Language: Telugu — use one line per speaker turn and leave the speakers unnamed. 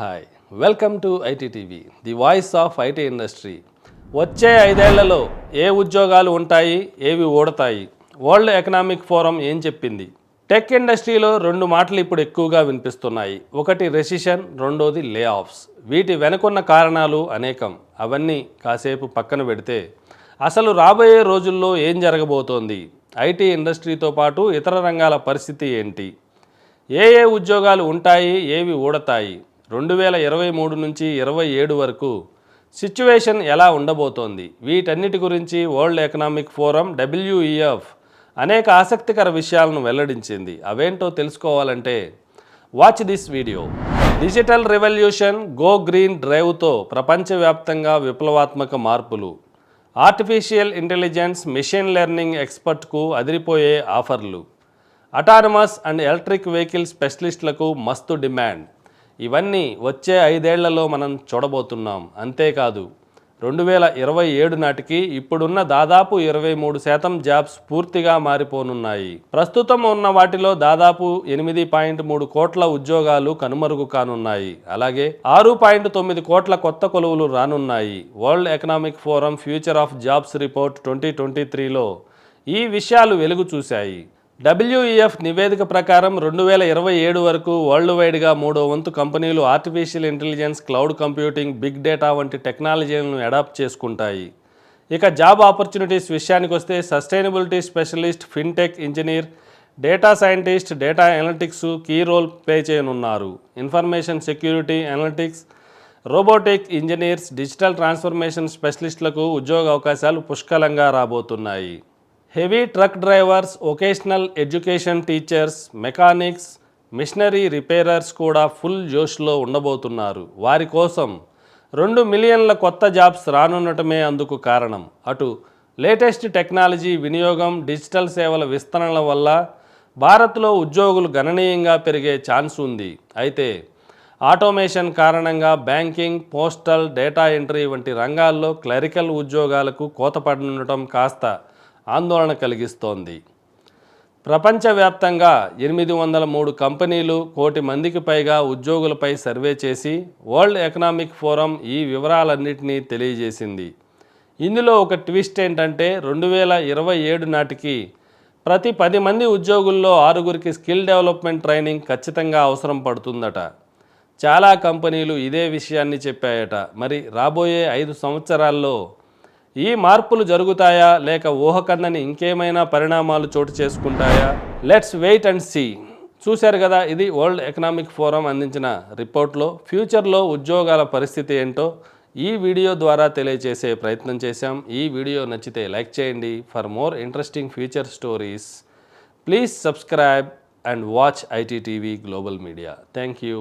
Hi welcome to ITTV the voice of IT industry. వచ్చే 5 ఏళ్లలో ఏ ఉద్యోగాలు ఉంటాయి, ఏవి ఊడతాయి? వరల్డ్ ఎకనామిక్ ఫోరం ఏం చెప్పింది? టెక్ ఇండస్ట్రీలో 2 మాటలు ఇప్పుడు ఎక్కువగా వినిపిస్తున్నాయి. ఒకటి రెసిషన్, రెండోది లే ఆఫ్స్. వీటి వెనుకున్న కారణాలు అనేకం. అవన్నీ కాసేపు పక్కన పెడితే అసలు రాబోయే రోజుల్లో ఏం జరగబోతోంది? ఐటీ ఇండస్ట్రీతో పాటు ఇతర రంగాల పరిస్థితి ఏంటి? ఏ ఉద్యోగాలు ఉంటాయి, ఏవి ఊడతాయి? 2023 నుంచి 27 వరకు సిచ్యువేషన్ ఎలా ఉండబోతోంది? వీటన్నిటి గురించి వరల్డ్ ఎకనామిక్ ఫోరం WEF అనేక ఆసక్తికర విషయాలను వెల్లడించింది. అవేంటో తెలుసుకోవాలంటే watch this video. Digital revolution go green డ్రైవ్తో ప్రపంచవ్యాప్తంగా విప్లవాత్మక మార్పులు. ఆర్టిఫిషియల్ ఇంటెలిజెన్స్, మెషిన్ లెర్నింగ్ ఎక్స్పర్ట్కు అదిరిపోయే ఆఫర్లు. అటానమస్ అండ్ ఎలక్ట్రిక్ వెహికల్ స్పెషలిస్టులకు మస్తు డిమాండ్. ఇవన్నీ వచ్చే 5 ఏళ్లలో మనం చూడబోతున్నాం. అంతేకాదు 2027 నాటికి ఇప్పుడున్న దాదాపు 23% జాబ్స్ పూర్తిగా మారిపోనున్నాయి. ప్రస్తుతం ఉన్న వాటిలో దాదాపు 8.3 కోట్ల ఉద్యోగాలు కనుమరుగు కానున్నాయి. అలాగే 6.9 కోట్ల కొత్త కొలువులు రానున్నాయి. World economic forum future of jobs report 2023లో ఈ విషయాలు వెలుగు చూశాయి. WEF నివేదిక ప్రకారం 2027 వరకు వరల్డ్ వైడ్గా 3వ వంతు కంపెనీలు artificial intelligence, cloud computing, big data వంటి టెక్నాలజీలను అడాప్ట్ చేసుకుంటాయి. ఇక జాబ్ ఆపర్చునిటీస్ విషయానికి వస్తే sustainability specialist, fintech engineer, data scientist, data analytics key role play చేయనున్నారు. Information security analytics, robotic engineers, digital transformation స్పెషలిస్టులకు ఉద్యోగ అవకాశాలు పుష్కలంగా రాబోతున్నాయి. Heavy truck drivers, vocational education teachers, mechanics, machinery repairers కూడా ఫుల్ జోష్లో ఉండబోతున్నారు. వారి కోసం 2 మిలియన్ల కొత్త జాబ్స్ రానుండటమే అందుకు కారణం. అటు లేటెస్ట్ టెక్నాలజీ వినియోగం, డిజిటల్ సేవల విస్తరణల వల్ల భారత్లో ఉద్యోగులు గణనీయంగా పెరిగే ఛాన్స్ ఉంది. అయితే ఆటోమేషన్ కారణంగా బ్యాంకింగ్, పోస్టల్, డేటా ఎంట్రీ వంటి రంగాల్లో క్లరికల్ ఉద్యోగాలకు కోతపడనుండటం కాస్త ఆందోళన కలిగిస్తోంది. ప్రపంచవ్యాప్తంగా 803 కంపెనీలు 1 కోటి మందికి పైగా ఉద్యోగులపై సర్వే చేసి వరల్డ్ ఎకనామిక్ ఫోరం ఈ వివరాలన్నింటినీ తెలియజేసింది. ఇందులో ఒక ట్విస్ట్ ఏంటంటే 2027 నాటికి ప్రతి 10 మంది ఉద్యోగుల్లో 6గురికి స్కిల్ డెవలప్మెంట్ ట్రైనింగ్ ఖచ్చితంగా అవసరం పడుతుందట. చాలా కంపెనీలు ఇదే విషయాన్ని చెప్పాయట. మరి రాబోయే 5 సంవత్సరాల్లో ఈ మార్పులు జరుగుతాయా, లేక ఊహకందని ఇంకేమైనా పరిణామాలు చోటు చేసుకుంటాయా? Let's wait and see. చూశారు కదా, ఇది వరల్డ్ ఎకనామిక్ ఫోరం అందించిన రిపోర్ట్లో ఫ్యూచర్లో ఉద్యోగాల పరిస్థితి ఏంటో ఈ వీడియో ద్వారా తెలియజేసే ప్రయత్నం చేశాం. ఈ వీడియో నచ్చితే లైక్ చేయండి. For more interesting future stories please subscribe and watch ITTV global media. Thank you.